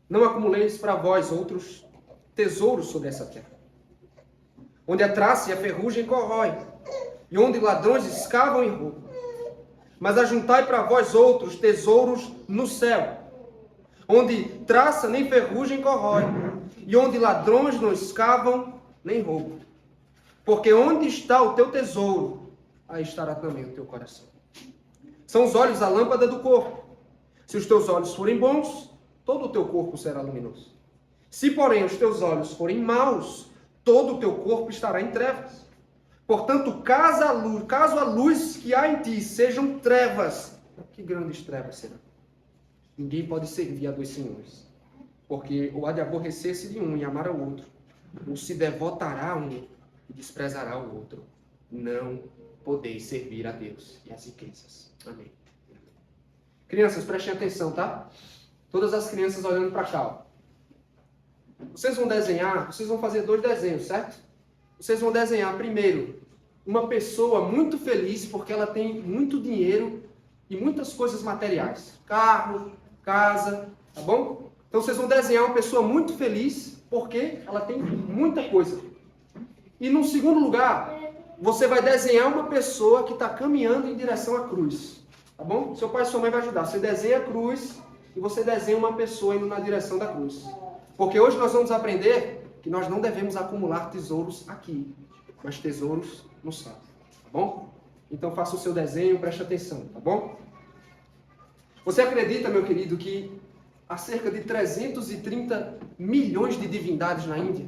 Não acumuleis para vós outros tesouros sobre essa terra, onde a traça e a ferrugem corrói, e onde ladrões escavam e roubam. Mas ajuntai para vós outros tesouros no céu, onde traça nem ferrugem corrói, e onde ladrões não escavam nem roubam. Porque onde está o teu tesouro, aí estará também o teu coração. São os olhos a lâmpada do corpo. Se os teus olhos forem bons, todo o teu corpo será luminoso. Se, porém, os teus olhos forem maus, todo o teu corpo estará em trevas. Portanto, caso a luz que há em ti sejam trevas, que grandes trevas serão? Ninguém pode servir a dois senhores, porque ou há de aborrecer-se de um e amar ao outro, ou se devotará a um e desprezará o outro. Não podeis servir a Deus e às riquezas. Amém. Crianças, prestem atenção, tá? Todas as crianças olhando para cá. Ó. Vocês vão desenhar, vocês vão fazer 2 desenhos, certo? Vocês vão desenhar primeiro uma pessoa muito feliz porque ela tem muito dinheiro e muitas coisas materiais. Carro, casa, tá bom? Então vocês vão desenhar uma pessoa muito feliz porque ela tem muita coisa. E no segundo lugar, você vai desenhar uma pessoa que está caminhando em direção à cruz. Tá bom? Seu pai e sua mãe vão ajudar. Você desenha a cruz e você desenha uma pessoa indo na direção da cruz. Porque hoje nós vamos aprender que nós não devemos acumular tesouros aqui, mas tesouros no céu. Tá bom? Então faça o seu desenho, preste atenção, tá bom? Você acredita, meu querido, que há cerca de 330 milhões de divindades na Índia?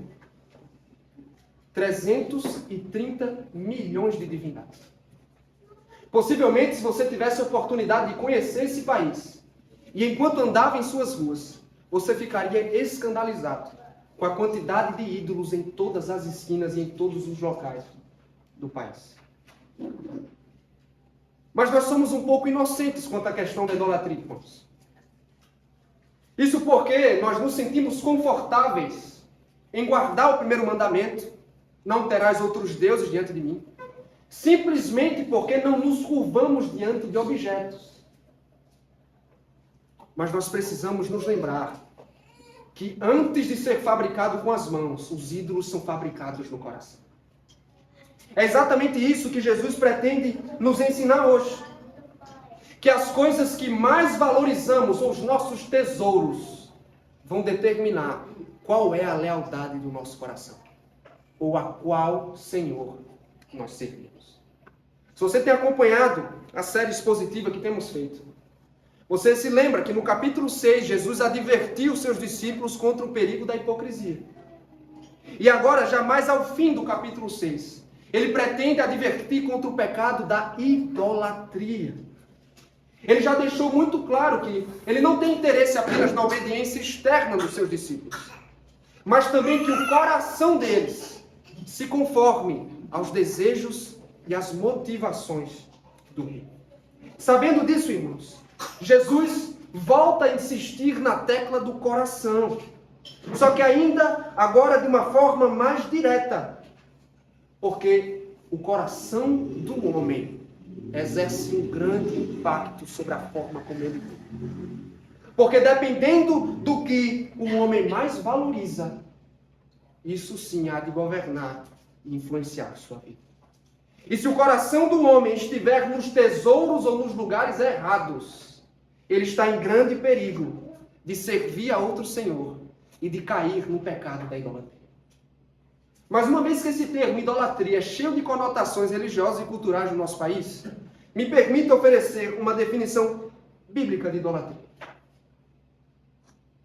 330 milhões de divindades. Possivelmente, se você tivesse a oportunidade de conhecer esse país, e enquanto andava em suas ruas, você ficaria escandalizado com a quantidade de ídolos em todas as esquinas e em todos os locais do país. Mas nós somos um pouco inocentes quanto à questão da idolatria, irmãos. Isso porque nós nos sentimos confortáveis em guardar o primeiro mandamento, não terás outros deuses diante de mim, simplesmente porque não nos curvamos diante de objetos. Mas nós precisamos nos lembrar que antes de ser fabricado com as mãos, os ídolos são fabricados no coração. É exatamente isso que Jesus pretende nos ensinar hoje. Que as coisas que mais valorizamos, ou os nossos tesouros, vão determinar qual é a lealdade do nosso coração. Ou a qual Senhor nós servimos. Se você tem acompanhado a série expositiva que temos feito, você se lembra que no capítulo 6, Jesus advertiu seus discípulos contra o perigo da hipocrisia. E agora, já mais ao fim do capítulo 6, ele pretende advertir contra o pecado da idolatria. Ele já deixou muito claro que ele não tem interesse apenas na obediência externa dos seus discípulos, mas também que o coração deles se conforme aos desejos e às motivações do rei. Sabendo disso, irmãos, Jesus volta a insistir na tecla do coração. Só que ainda agora de uma forma mais direta. Porque o coração do homem exerce um grande impacto sobre a forma como ele vive. Porque dependendo do que o homem mais valoriza, isso sim há de governar e influenciar a sua vida. E se o coração do homem estiver nos tesouros ou nos lugares errados, ele está em grande perigo de servir a outro senhor e de cair no pecado da idolatria. Mas uma vez que esse termo idolatria é cheio de conotações religiosas e culturais no nosso país, me permita oferecer uma definição bíblica de idolatria.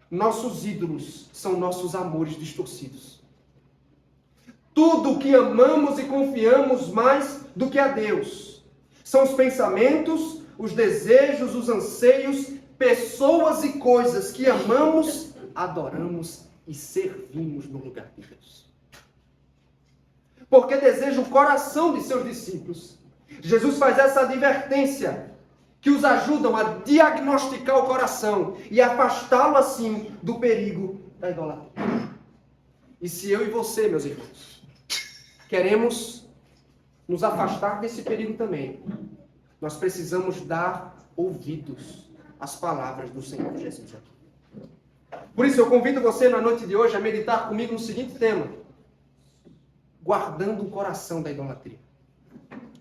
Nossos ídolos são nossos amores distorcidos. Tudo o que amamos e confiamos mais do que a Deus são os pensamentos, os desejos, os anseios, pessoas e coisas que amamos, adoramos e servimos no lugar de Deus. Porque deseja o coração de seus discípulos. Jesus faz essa advertência que os ajudam a diagnosticar o coração e afastá-lo assim do perigo da idolatria. E se eu e você, meus irmãos, queremos nos afastar desse perigo também, nós precisamos dar ouvidos às palavras do Senhor Jesus aqui. Por isso eu convido você na noite de hoje a meditar comigo no seguinte tema: guardando o coração da idolatria.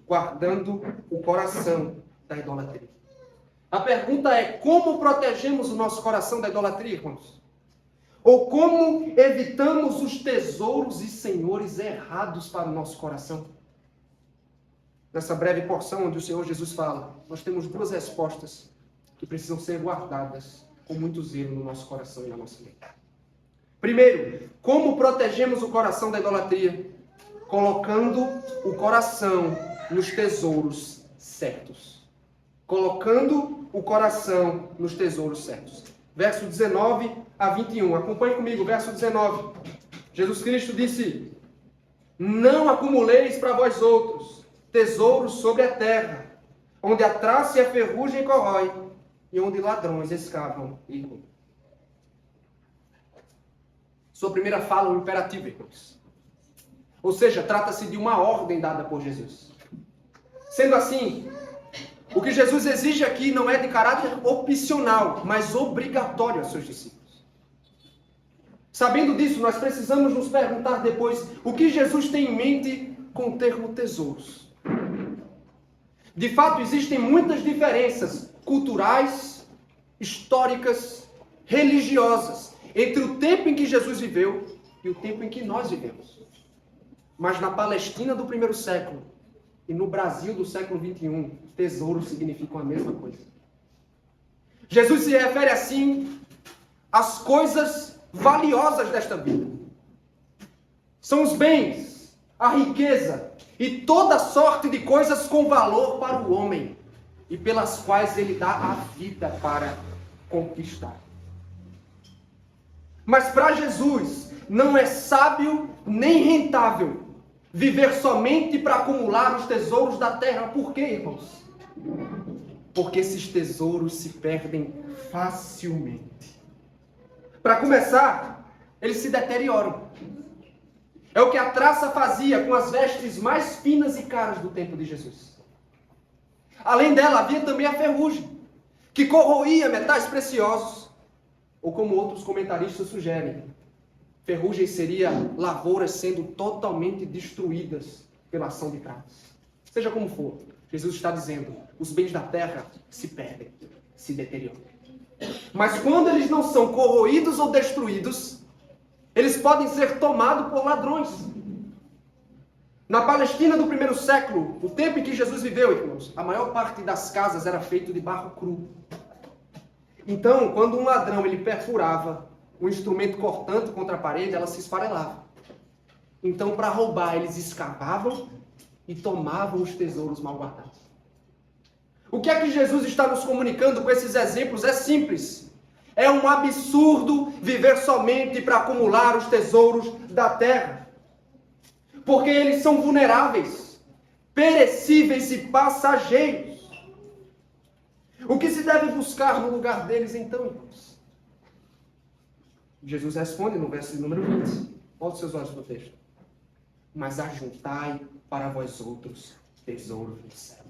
Guardando o coração da idolatria. A pergunta é: como protegemos o nosso coração da idolatria, irmãos? Ou como evitamos os tesouros e senhores errados para o nosso coração? Nessa breve porção onde o Senhor Jesus fala, nós temos duas respostas que precisam ser guardadas com muito zelo no nosso coração e na nossa mente. Primeiro, como protegemos o coração da idolatria? Colocando o coração nos tesouros certos. Colocando o coração nos tesouros certos. Verso 19 a 21. Acompanhe comigo, verso 19. Jesus Cristo disse: não acumuleis para vós outros tesouros sobre a terra, onde a traça e a ferrugem corrói, e onde ladrões escavam e roubam. Sua primeira fala é um imperativo, irmãos. Ou seja, trata-se de uma ordem dada por Jesus. Sendo assim, o que Jesus exige aqui não é de caráter opcional, mas obrigatório aos seus discípulos. Sabendo disso, nós precisamos nos perguntar depois o que Jesus tem em mente com o termo tesouros. De fato, existem muitas diferenças culturais, históricas, religiosas, entre o tempo em que Jesus viveu e o tempo em que nós vivemos. Mas na Palestina do primeiro século e no Brasil do século 21, tesouros significam a mesma coisa. Jesus se refere assim às coisas valiosas desta vida. São os bens, a riqueza e toda sorte de coisas com valor para o homem e pelas quais ele dá a vida para conquistar. Mas para Jesus não é sábio nem rentável viver somente para acumular os tesouros da terra. Por quê, irmãos? Porque esses tesouros se perdem facilmente. Para começar, eles se deterioram. É o que a traça fazia com as vestes mais finas e caras do tempo de Jesus. Além dela, havia também a ferrugem, que corroía metais preciosos. Ou como outros comentaristas sugerem, ferrugem seria lavouras sendo totalmente destruídas pela ação de pragas. Seja como for, Jesus está dizendo, os bens da terra se perdem, se deterioram. Mas quando eles não são corroídos ou destruídos, eles podem ser tomados por ladrões. Na Palestina do primeiro século, o tempo em que Jesus viveu, irmãos, a maior parte das casas era feito de barro cru. Então, quando um ladrão ele perfurava um instrumento cortante contra a parede, ela se esfarelava. Então, para roubar, eles escavavam e tomavam os tesouros mal guardados. O que é que Jesus está nos comunicando com esses exemplos? É simples. É um absurdo viver somente para acumular os tesouros da terra. Porque eles são vulneráveis, perecíveis e passageiros. O que se deve buscar no lugar deles então, irmãos? Jesus responde no verso número 20. Volte seus olhos para o texto. Mas ajuntai para vós outros tesouros no céu,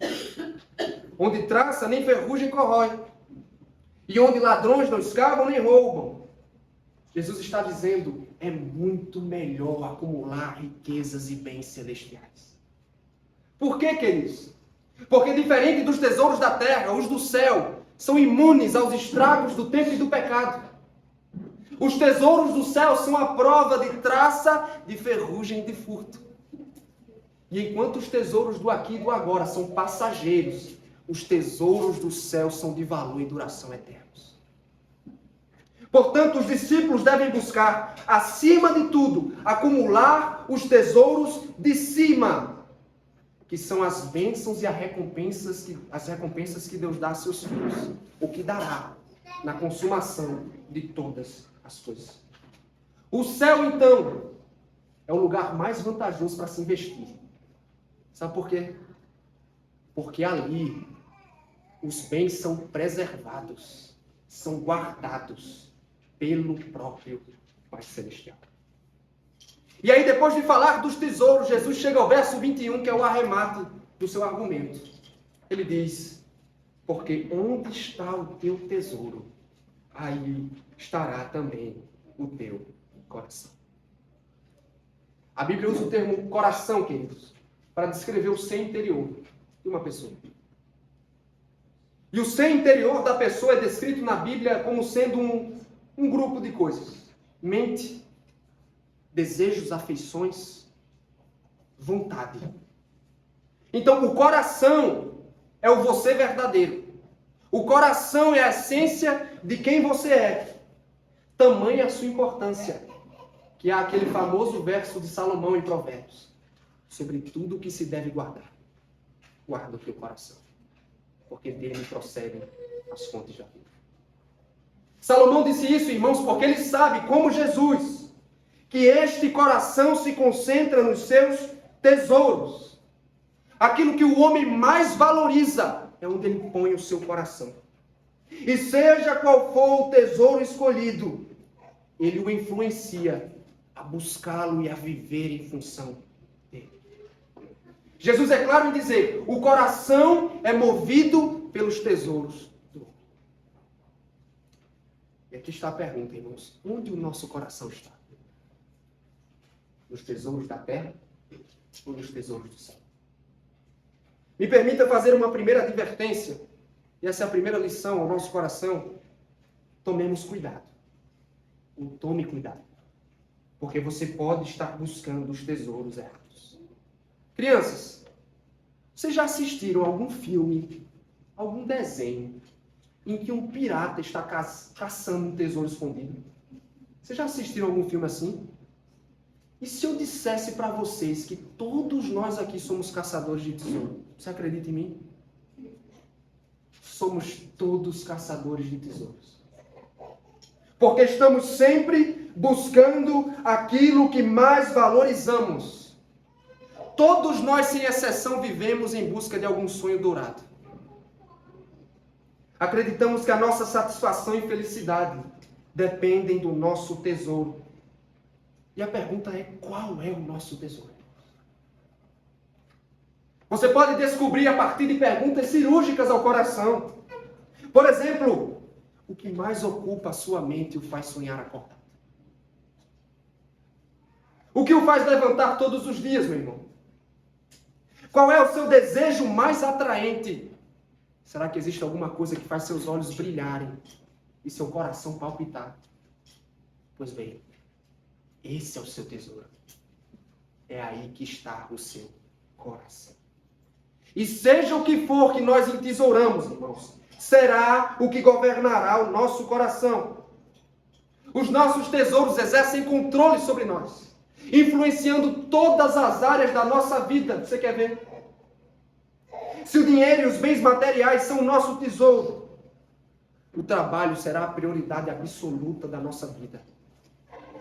onde traça nem ferrugem corrói, e onde ladrões não escavam nem roubam. Jesus está dizendo, é muito melhor acumular riquezas e bens celestiais. Por quê, queridos? Porque diferente dos tesouros da terra, os do céu são imunes aos estragos do tempo e do pecado. Os tesouros do céu são a prova de traça, de ferrugem e de furto. E enquanto os tesouros do aqui e do agora são passageiros, os tesouros do céu são de valor e duração eternos. Portanto, os discípulos devem buscar, acima de tudo, acumular os tesouros de cima, que são as bênçãos e as recompensas que Deus dá a seus filhos, o que dará na consumação de todas as coisas. O céu, então, é o lugar mais vantajoso para se investir. Sabe por quê? Porque ali os bens são preservados, são guardados pelo próprio Pai Celestial. E aí, depois de falar dos tesouros, Jesus chega ao verso 21, que é o arremate do seu argumento. Ele diz, porque onde está o teu tesouro, aí estará também o teu coração. A Bíblia usa o termo coração, queridos, para descrever o ser interior de uma pessoa. E o ser interior da pessoa é descrito na Bíblia como sendo um grupo de coisas. Mente, desejos, afeições, vontade. Então, o coração é o você verdadeiro. O coração é a essência de quem você é. Tamanha a sua importância, que é aquele famoso verso de Salomão em Provérbios. Sobre tudo o que se deve guardar, guarda o teu coração, porque dele procedem as fontes da vida. Salomão disse isso, irmãos, porque ele sabe, como Jesus, que este coração se concentra nos seus tesouros. Aquilo que o homem mais valoriza é onde ele põe o seu coração. E seja qual for o tesouro escolhido, ele o influencia a buscá-lo e a viver em função dele. Jesus é claro em dizer, o coração é movido pelos tesouros do homem. E aqui está a pergunta, irmãos. Onde o nosso coração está? Nos tesouros da terra ou nos tesouros do céu? Me permita fazer uma primeira advertência. E essa é a primeira lição ao nosso coração. Tomemos cuidado. Ou tome cuidado. Porque você pode estar buscando os tesouros errados. Crianças, vocês já assistiram a algum filme, algum desenho, em que um pirata está caçando um tesouro escondido? Vocês já assistiram algum filme assim? E se eu dissesse para vocês que todos nós aqui somos caçadores de tesouro? Você acredita em mim? Somos todos caçadores de tesouros. Porque estamos sempre buscando aquilo que mais valorizamos. Todos nós, sem exceção, vivemos em busca de algum sonho dourado. Acreditamos que a nossa satisfação e felicidade dependem do nosso tesouro. E a pergunta é, qual é o nosso tesouro? Você pode descobrir a partir de perguntas cirúrgicas ao coração. Por exemplo, o que mais ocupa a sua mente e o faz sonhar acordado? O que o faz levantar todos os dias, meu irmão? Qual é o seu desejo mais atraente? Será que existe alguma coisa que faz seus olhos brilharem e seu coração palpitar? Pois bem, esse é o seu tesouro. É aí que está o seu coração. E seja o que for que nós entesouramos, irmãos, será o que governará o nosso coração. Os nossos tesouros exercem controle sobre nós, influenciando todas as áreas da nossa vida. Você quer ver? Se o dinheiro e os bens materiais são o nosso tesouro, o trabalho será a prioridade absoluta da nossa vida.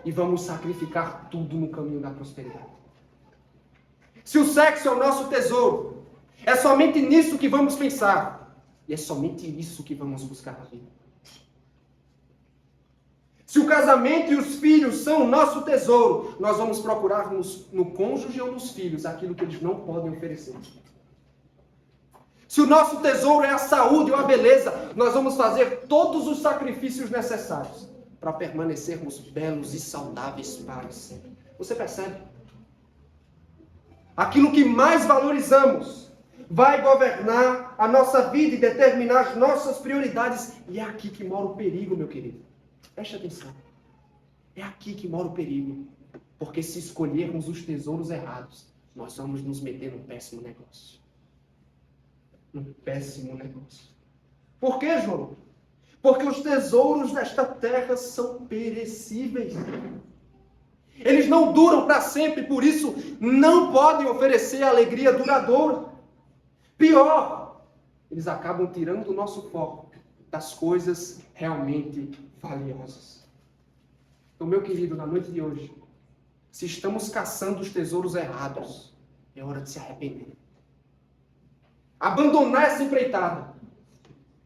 E vamos sacrificar tudo no caminho da prosperidade. Se o sexo é o nosso tesouro, é somente nisso que vamos pensar. E é somente isso que vamos buscar na vida. Se o casamento e os filhos são o nosso tesouro, nós vamos procurar no cônjuge ou nos filhos aquilo que eles não podem oferecer. Se o nosso tesouro é a saúde ou a beleza, nós vamos fazer todos os sacrifícios necessários para permanecermos belos e saudáveis para sempre. Você percebe? Aquilo que mais valorizamos vai governar a nossa vida e determinar as nossas prioridades. E é aqui que mora o perigo, meu querido. Preste atenção. É aqui que mora o perigo. Porque se escolhermos os tesouros errados, nós vamos nos meter num péssimo negócio. Um péssimo negócio. Por quê, João? Porque os tesouros desta terra são perecíveis. Eles não duram para sempre, por isso não podem oferecer alegria duradoura. Pior, eles acabam tirando o nosso foco das coisas realmente valiosas. Então, meu querido, na noite de hoje, se estamos caçando os tesouros errados, é hora de se arrepender. Abandonar essa empreitada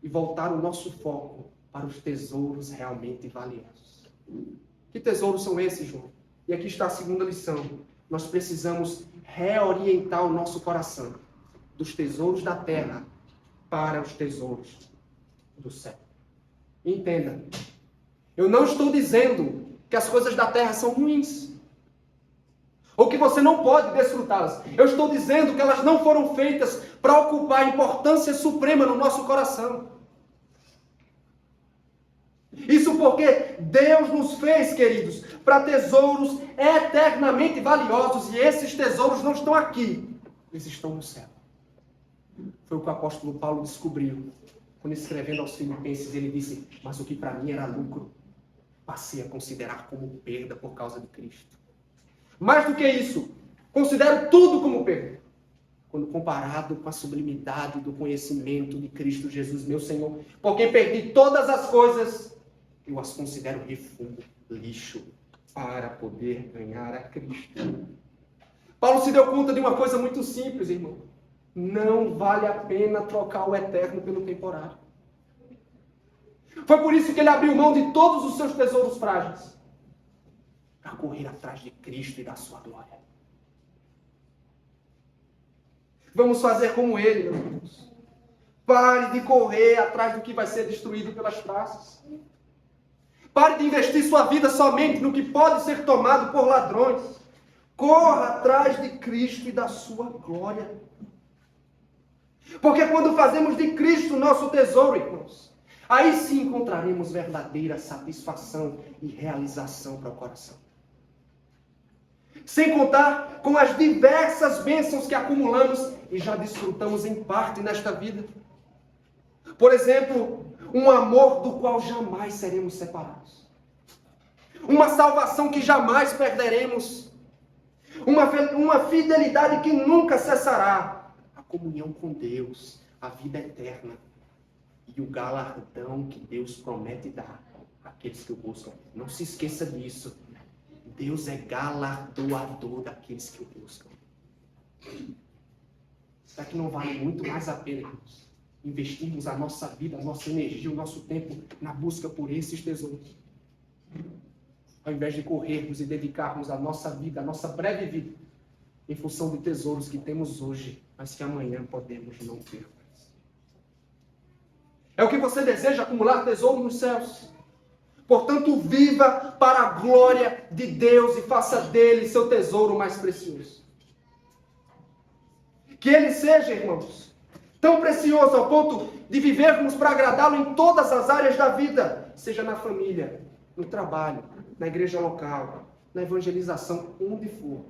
e voltar o nosso foco para os tesouros realmente valiosos. Que tesouros são esses, João? E aqui está a segunda lição. Nós precisamos reorientar o nosso coração dos tesouros da terra para os tesouros do céu. Entenda, Eu não estou dizendo que as coisas da terra são ruins, ou que você não pode desfrutá-las. Eu estou dizendo que elas não foram feitas para ocupar importância suprema no nosso coração. Isso porque Deus nos fez, queridos, para tesouros eternamente valiosos, e esses tesouros não estão aqui, eles estão no céu. Foi o que o apóstolo Paulo descobriu quando, escrevendo aos Filipenses, ele disse: mas o que para mim era lucro, passei a considerar como perda por causa de Cristo. Mais do que isso, considero tudo como perda, quando comparado com a sublimidade do conhecimento de Cristo Jesus, meu Senhor, por quem perdi todas as coisas, eu as considero refúgio, lixo, para poder ganhar a Cristo. Paulo se deu conta de uma coisa muito simples, irmão. Não vale a pena trocar o eterno pelo temporário. Foi por isso que ele abriu mão de todos os seus tesouros frágeis, para correr atrás de Cristo e da sua glória. Vamos fazer como ele, meus irmãos. Pare de correr atrás do que vai ser destruído pelas praças. Pare de investir sua vida somente no que pode ser tomado por ladrões. Corra atrás de Cristo e da sua glória. Porque quando fazemos de Cristo nosso tesouro, irmãos, aí sim encontraremos verdadeira satisfação e realização para o coração. Sem contar com as diversas bênçãos que acumulamos e já desfrutamos em parte nesta vida. Por exemplo, um amor do qual jamais seremos separados. Uma salvação que jamais perderemos. Uma fidelidade que nunca cessará. A comunhão com Deus, a vida eterna e o galardão que Deus promete dar àqueles que o buscam. Não se esqueça disso. Deus é galardoador daqueles que o buscam. Será que não vale muito mais a pena, irmãos, investirmos a nossa vida, a nossa energia, o nosso tempo na busca por esses tesouros? Ao invés de corrermos e dedicarmos a nossa vida, a nossa breve vida, em função de tesouros que temos hoje, mas que amanhã podemos não ter mais. É o que você deseja, acumular tesouro nos céus. Portanto, viva para a glória de Deus e faça dele seu tesouro mais precioso. Que ele seja, irmãos, tão precioso ao ponto de vivermos para agradá-lo em todas as áreas da vida, seja na família, no trabalho, na igreja local, na evangelização, onde for.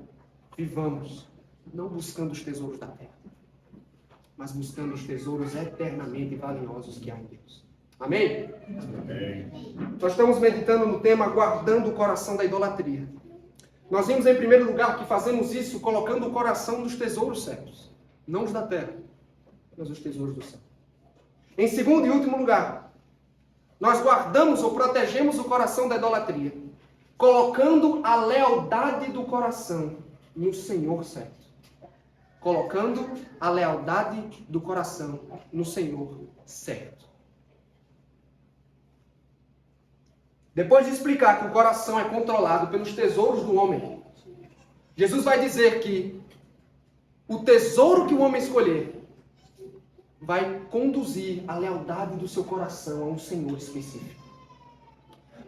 Vivamos, não buscando os tesouros da terra, mas buscando os tesouros eternamente valiosos que há em Deus. Amém? Amém. Nós estamos meditando no tema guardando o coração da idolatria. Nós vimos em primeiro lugar que fazemos isso colocando o coração nos tesouros certos, não os da terra, mas os tesouros do céu. Em segundo e último lugar, nós guardamos ou protegemos o coração da idolatria, colocando a lealdade do coração no Senhor certo. Colocando a lealdade do coração no Senhor certo. Depois de explicar que o coração é controlado pelos tesouros do homem, Jesus vai dizer que o tesouro que o homem escolher vai conduzir a lealdade do seu coração a um Senhor específico.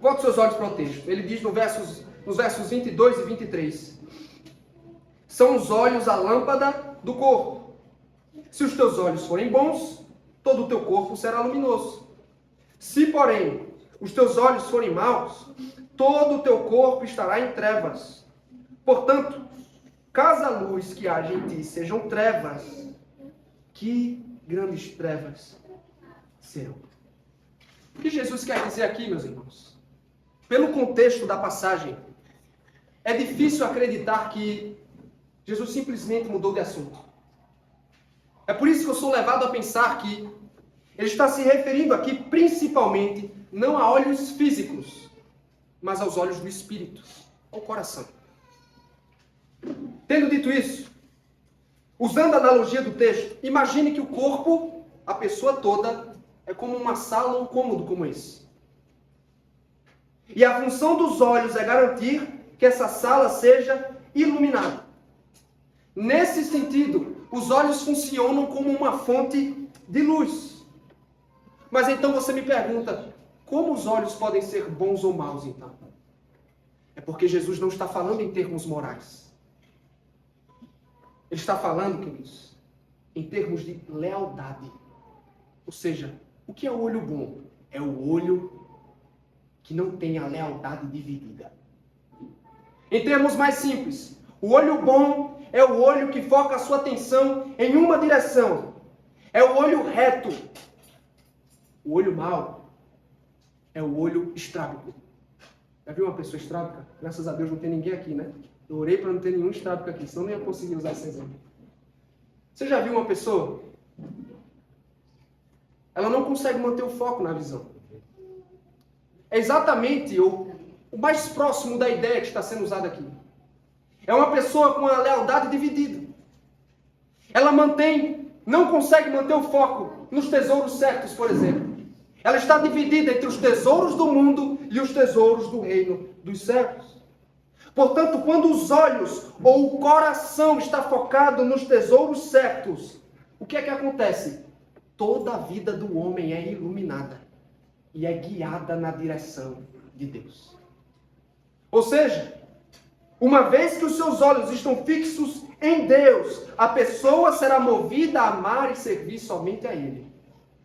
Volte seus olhos para o texto. Ele diz nos versos 22 e 23. São os olhos a lâmpada do corpo. Se os teus olhos forem bons, todo o teu corpo será luminoso. Se, porém, os teus olhos forem maus, todo o teu corpo estará em trevas. Portanto, caso a luz que haja em ti sejam trevas, que grandes trevas serão. O que Jesus quer dizer aqui, meus irmãos? Pelo contexto da passagem, é difícil acreditar que Jesus simplesmente mudou de assunto. É por isso que eu sou levado a pensar que ele está se referindo aqui principalmente não a olhos físicos, mas aos olhos do espírito, ao coração. Tendo dito isso, usando a analogia do texto, imagine que o corpo, a pessoa toda, é como uma sala ou um cômodo como esse. E a função dos olhos é garantir que essa sala seja iluminada. Nesse sentido, os olhos funcionam como uma fonte de luz. Mas então você me pergunta, Como os olhos podem ser bons ou maus, então? É porque Jesus não está falando em termos morais. Ele está falando, queridos, em termos de lealdade. Ou seja, o que é o olho bom? É o olho que não tem a lealdade dividida. Em termos mais simples, o olho bom é o olho que foca a sua atenção em uma direção. É o olho reto. O olho mau é o olho estrábico. Já viu uma pessoa estrábica? Graças a Deus não tem ninguém aqui, né? Eu orei para não ter nenhum estrábico aqui, senão não ia conseguir usar esse exemplo. Você já viu uma pessoa? Ela não consegue manter o foco na visão. É exatamente o mais próximo da ideia que está sendo usada aqui. É uma pessoa com a lealdade dividida. Ela não consegue manter o foco nos tesouros certos, por exemplo. Ela está dividida entre os tesouros do mundo e os tesouros do reino dos céus. Portanto, quando os olhos ou o coração está focado nos tesouros certos, o que é que acontece? Toda a vida do homem é iluminada e é guiada na direção de Deus. Ou seja, uma vez que os seus olhos estão fixos em Deus, a pessoa será movida a amar e servir somente a Ele.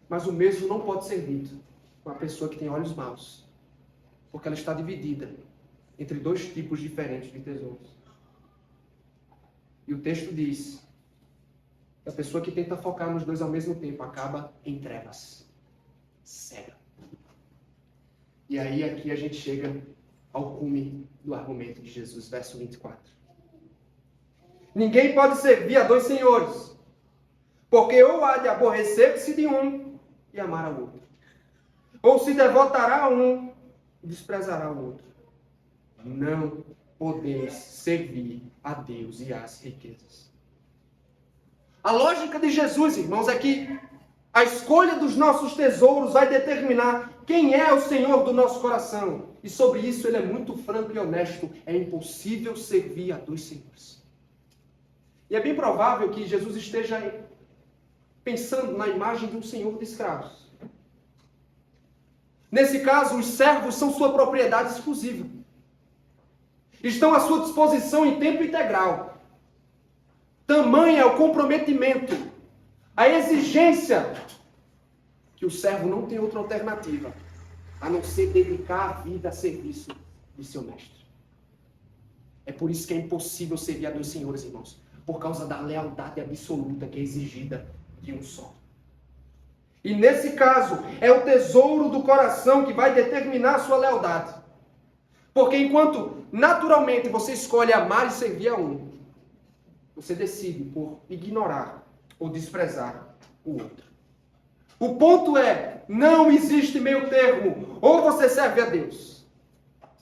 Mas o mesmo não pode ser dito com a pessoa que tem olhos maus, porque ela está dividida entre dois tipos diferentes de tesouros. E o texto diz que a pessoa que tenta focar nos dois ao mesmo tempo acaba em trevas, cega. E aí aqui a gente chega ao cume do argumento de Jesus, verso 24. Ninguém pode servir a dois senhores, porque ou há de aborrecer-se de um e amar ao outro, ou se devotará a um e desprezará o outro. Não podeis servir a Deus e às riquezas. A lógica de Jesus, irmãos, é que a escolha dos nossos tesouros vai determinar quem é o Senhor do nosso coração. E sobre isso ele é muito franco e honesto. É impossível servir a dois senhores. E é bem provável que Jesus esteja pensando na imagem de um senhor de escravos. Nesse caso, os servos são sua propriedade exclusiva. Estão à sua disposição em tempo integral. Tamanho é o comprometimento, a exigência, que o servo não tem outra alternativa, a não ser dedicar a vida a serviço de seu mestre. É por isso que é impossível servir a dois senhores, irmãos, por causa da lealdade absoluta que é exigida de um só. E nesse caso, é o tesouro do coração que vai determinar a sua lealdade. Porque enquanto naturalmente você escolhe amar e servir a um, você decide por ignorar ou desprezar o outro. O ponto é, não existe meio termo. Ou você serve a Deus,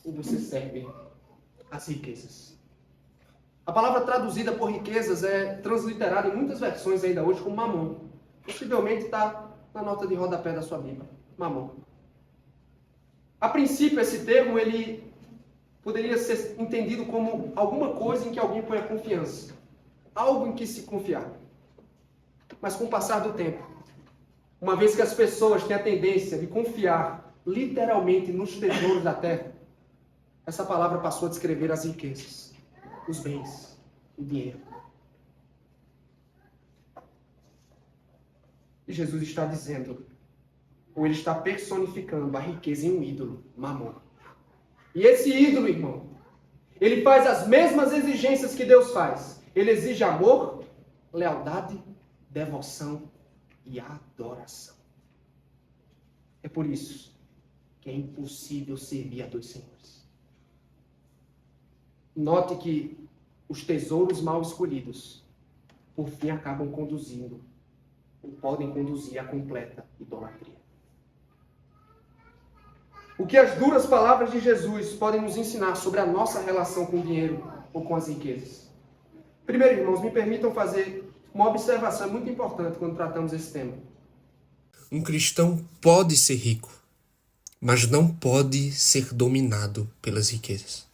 ou você serve às riquezas. A palavra traduzida por riquezas é transliterada em muitas versões ainda hoje como mamon. Possivelmente está na nota de rodapé da sua Bíblia. Mamon. A princípio, esse termo ele poderia ser entendido como alguma coisa em que alguém põe a confiança. Algo em que se confiar. Mas com o passar do tempo, uma vez que as pessoas têm a tendência de confiar literalmente nos tesouros da terra, essa palavra passou a descrever as riquezas, os bens, o dinheiro. E Jesus está dizendo, ou ele está personificando a riqueza em um ídolo, Mamon. E esse ídolo, irmão, ele faz as mesmas exigências que Deus faz. Ele exige amor, lealdade, devoção e adoração. É por isso que é impossível servir a dois senhores. Note que os tesouros mal escolhidos, por fim, acabam conduzindo, ou podem conduzir à completa idolatria. O que as duras palavras de Jesus podem nos ensinar sobre a nossa relação com o dinheiro ou com as riquezas? Primeiro, irmãos, me permitam fazer uma observação muito importante quando tratamos esse tema. Um cristão pode ser rico, mas não pode ser dominado pelas riquezas.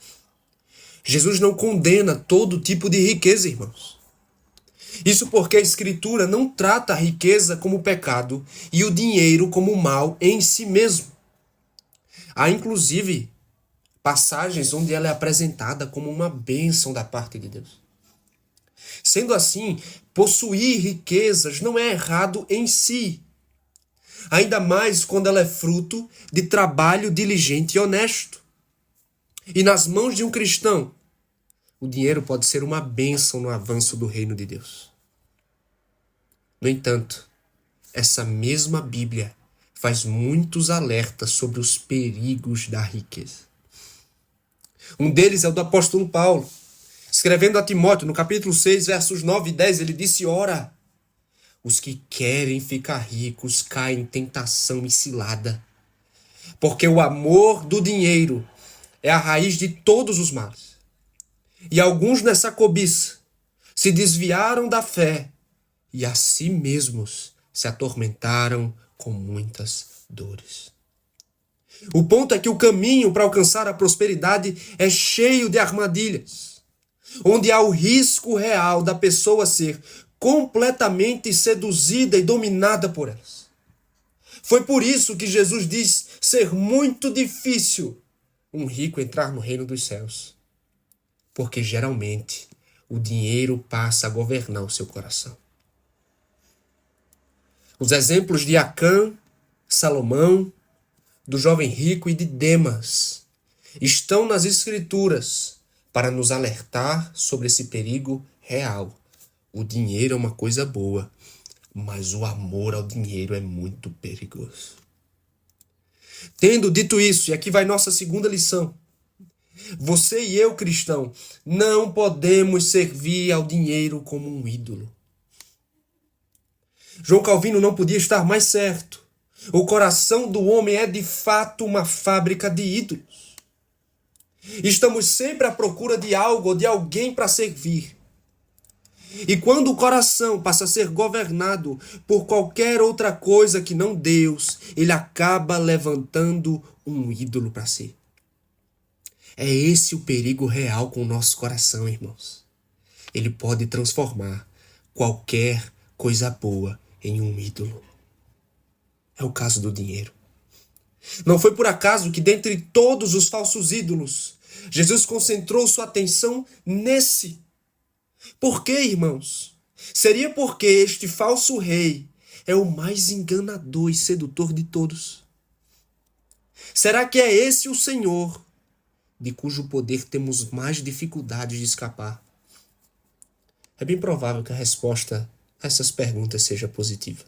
Jesus não condena todo tipo de riqueza, irmãos. Isso porque a Escritura não trata a riqueza como pecado e o dinheiro como mal em si mesmo. Há inclusive passagens onde ela é apresentada como uma bênção da parte de Deus. Sendo assim, possuir riquezas não é errado em si, ainda mais quando ela é fruto de trabalho diligente e honesto. E nas mãos de um cristão, o dinheiro pode ser uma bênção no avanço do reino de Deus. No entanto, essa mesma Bíblia faz muitos alertas sobre os perigos da riqueza. Um deles é o do apóstolo Paulo. Escrevendo a Timóteo, no capítulo 6, versos 9 e 10, ele disse: ora, os que querem ficar ricos caem em tentação e cilada, porque o amor do dinheiro é a raiz de todos os males. E alguns nessa cobiça se desviaram da fé e a si mesmos se atormentaram com muitas dores. O ponto é que o caminho para alcançar a prosperidade é cheio de armadilhas, onde há o risco real da pessoa ser completamente seduzida e dominada por elas. Foi por isso que Jesus diz ser muito difícil um rico entrar no reino dos céus, porque geralmente o dinheiro passa a governar o seu coração. Os exemplos de Acã, Salomão, do jovem rico e de Demas estão nas Escrituras para nos alertar sobre esse perigo real. O dinheiro é uma coisa boa, mas o amor ao dinheiro é muito perigoso. Tendo dito isso, e aqui vai nossa segunda lição, você e eu, cristão, não podemos servir ao dinheiro como um ídolo. João Calvino não podia estar mais certo. O coração do homem é de fato uma fábrica de ídolos. Estamos sempre à procura de algo ou de alguém para servir. E quando o coração passa a ser governado por qualquer outra coisa que não Deus, ele acaba levantando um ídolo para si. É esse o perigo real com o nosso coração, irmãos. Ele pode transformar qualquer coisa boa em um ídolo. É o caso do dinheiro. Não foi por acaso que dentre todos os falsos ídolos, Jesus concentrou sua atenção nesse. Por quê, irmãos? Seria porque este falso rei é o mais enganador e sedutor de todos. Será que é esse o Senhor de cujo poder temos mais dificuldades de escapar? É bem provável que a resposta a essas perguntas seja positiva.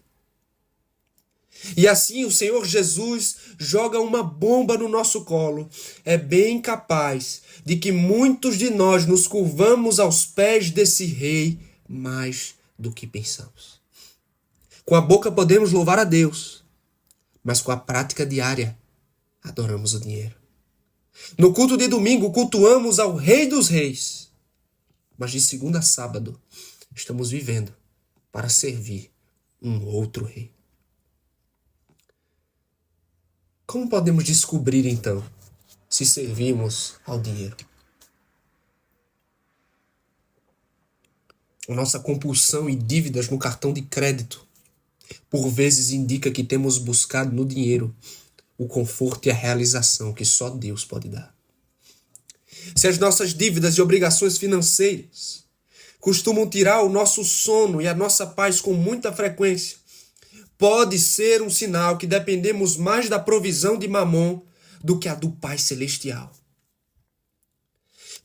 E assim o Senhor Jesus joga uma bomba no nosso colo. É bem capaz de que muitos de nós nos curvamos aos pés desse rei mais do que pensamos. Com a boca podemos louvar a Deus, mas com a prática diária adoramos o dinheiro. No culto de domingo cultuamos ao Rei dos Reis, mas de segunda a sábado estamos vivendo para servir um outro rei. Como podemos descobrir, então, se servimos ao dinheiro? A nossa compulsão e dívidas no cartão de crédito, por vezes, indica que temos buscado no dinheiro o conforto e a realização que só Deus pode dar. Se as nossas dívidas e obrigações financeiras costumam tirar o nosso sono e a nossa paz com muita frequência, pode ser um sinal que dependemos mais da provisão de Mamon do que a do Pai Celestial.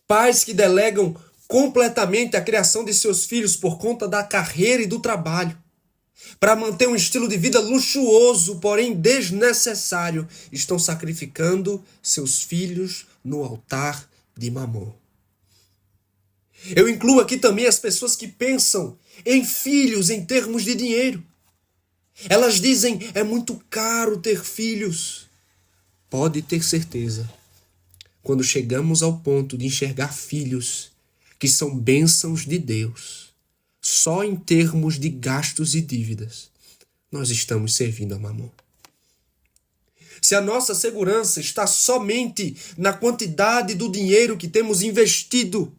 Pais que delegam completamente a criação de seus filhos por conta da carreira e do trabalho, para manter um estilo de vida luxuoso, porém desnecessário, estão sacrificando seus filhos no altar de Mamon. Eu incluo aqui também as pessoas que pensam em filhos em termos de dinheiro. Elas dizem, é muito caro ter filhos. Pode ter certeza, quando chegamos ao ponto de enxergar filhos que são bênçãos de Deus, só em termos de gastos e dívidas, nós estamos servindo a Mamon. Se a nossa segurança está somente na quantidade do dinheiro que temos investido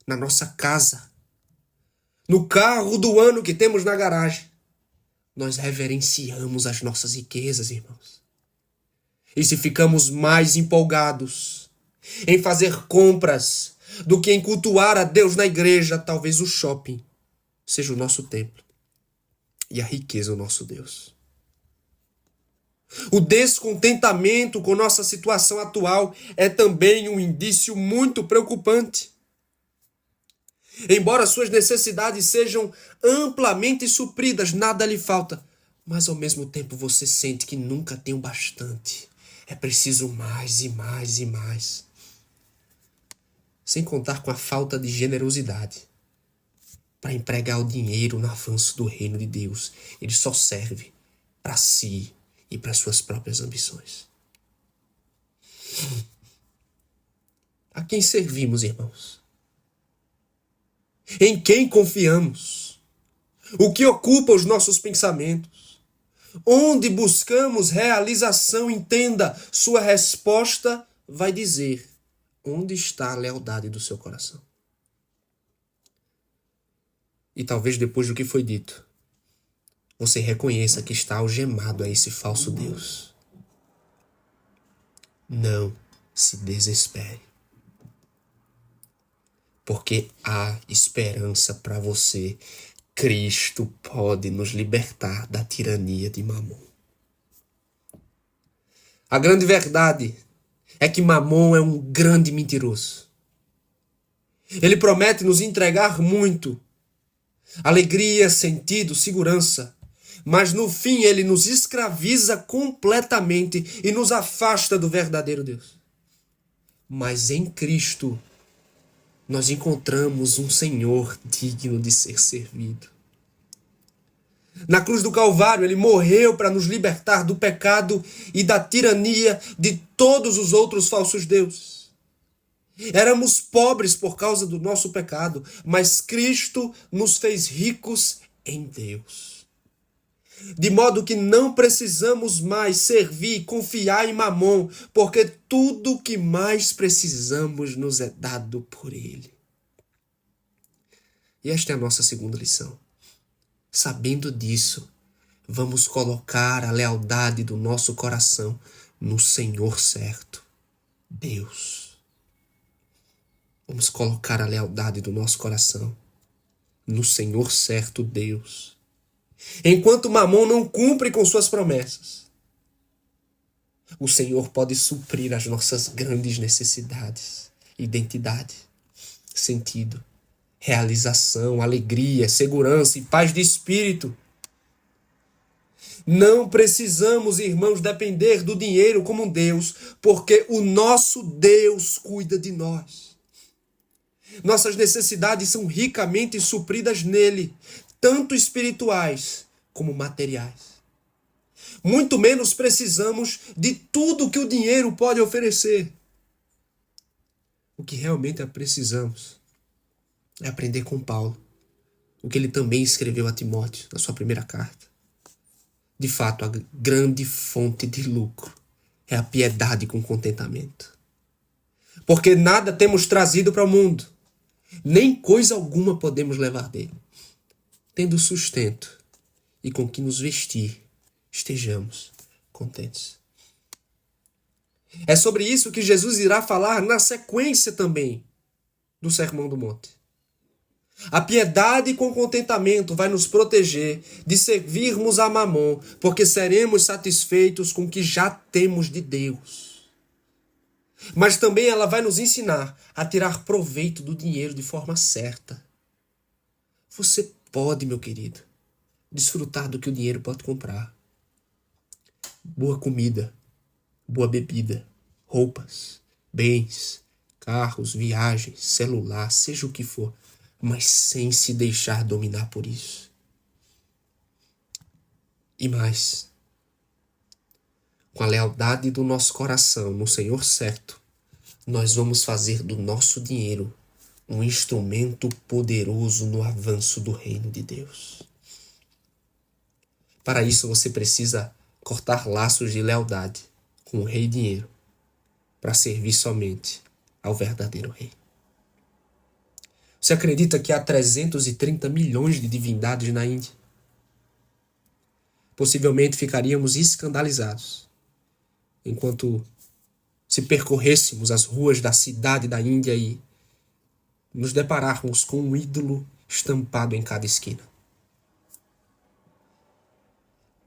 na nossa casa, no carro do ano que temos na garagem, nós reverenciamos as nossas riquezas, irmãos. E se ficamos mais empolgados em fazer compras do que em cultuar a Deus na igreja, talvez o shopping seja o nosso templo e a riqueza o nosso Deus. O descontentamento com nossa situação atual é também um indício muito preocupante. Embora suas necessidades sejam amplamente supridas, nada lhe falta, mas ao mesmo tempo você sente que nunca tem o bastante. É preciso mais e mais e mais. Sem contar com a falta de generosidade para empregar o dinheiro no avanço do reino de Deus. Ele só serve para si e para suas próprias ambições. A quem servimos, irmãos? Em quem confiamos? O que ocupa os nossos pensamentos? Onde buscamos realização? Entenda, sua resposta vai dizer onde está a lealdade do seu coração. E talvez depois do que foi dito, você reconheça que está algemado a esse falso Deus. Não se desespere. Porque há esperança para você. Cristo pode nos libertar da tirania de Mamon. A grande verdade é que Mamon é um grande mentiroso. Ele promete nos entregar muito. Alegria, sentido, segurança. Mas no fim ele nos escraviza completamente e nos afasta do verdadeiro Deus. Mas em Cristo nós encontramos um Senhor digno de ser servido. Na cruz do Calvário, ele morreu para nos libertar do pecado e da tirania de todos os outros falsos deuses. Éramos pobres por causa do nosso pecado, mas Cristo nos fez ricos em Deus. De modo que não precisamos mais servir e confiar em Mamon, porque tudo o que mais precisamos nos é dado por Ele. E esta é a nossa segunda lição. Sabendo disso, vamos colocar a lealdade do nosso coração no Senhor certo, Deus. Vamos colocar a lealdade do nosso coração no Senhor certo, Deus. Enquanto Mamon não cumpre com suas promessas, o Senhor pode suprir as nossas grandes necessidades: identidade, sentido, realização, alegria, segurança e paz de espírito. Não precisamos, irmãos, depender do dinheiro como um Deus, porque o nosso Deus cuida de nós. Nossas necessidades são ricamente supridas nele, tanto espirituais como materiais. Muito menos precisamos de tudo que o dinheiro pode oferecer. O que realmente precisamos é aprender com Paulo, o que ele também escreveu a Timóteo na sua primeira carta. De fato, a grande fonte de lucro é a piedade com contentamento. Porque nada temos trazido para o mundo, nem coisa alguma podemos levar dele. Tendo sustento e com que nos vestir, estejamos contentes. É sobre isso que Jesus irá falar na sequência também do Sermão do Monte. A piedade com contentamento vai nos proteger de servirmos a Mamon, porque seremos satisfeitos com o que já temos de Deus. Mas também ela vai nos ensinar a tirar proveito do dinheiro de forma certa. Você pode, meu querido, desfrutar do que o dinheiro pode comprar. Boa comida, boa bebida, roupas, bens, carros, viagens, celular, seja o que for, mas sem se deixar dominar por isso. E mais, com a lealdade do nosso coração no Senhor certo, nós vamos fazer do nosso dinheiro um instrumento poderoso no avanço do reino de Deus. Para isso você precisa cortar laços de lealdade com o rei dinheiro, para servir somente ao verdadeiro rei. Você acredita que há 330 milhões de divindades na Índia? Possivelmente ficaríamos escandalizados enquanto se percorrêssemos as ruas da cidade da Índia e nos depararmos com um ídolo estampado em cada esquina.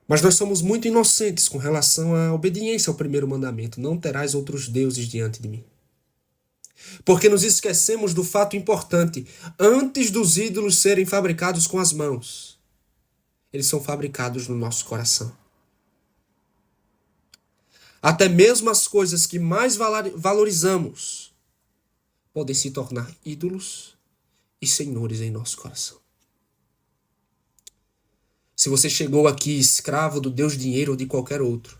Mas nós somos muito inocentes com relação à obediência ao primeiro mandamento: não terás outros deuses diante de mim. Porque nos esquecemos do fato importante: antes dos ídolos serem fabricados com as mãos, eles são fabricados no nosso coração. Até mesmo as coisas que mais valorizamos podem se tornar ídolos e senhores em nosso coração. Se você chegou aqui escravo do Deus dinheiro ou de qualquer outro,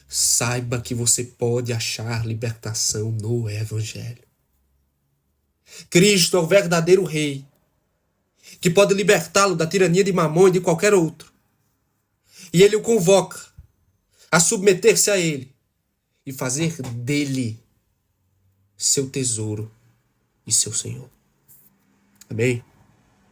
saiba que você pode achar libertação no Evangelho. Cristo é o verdadeiro Rei, que pode libertá-lo da tirania de Mamon e de qualquer outro. E ele o convoca a submeter-se a ele e fazer dele seu tesouro e seu Senhor. Amém?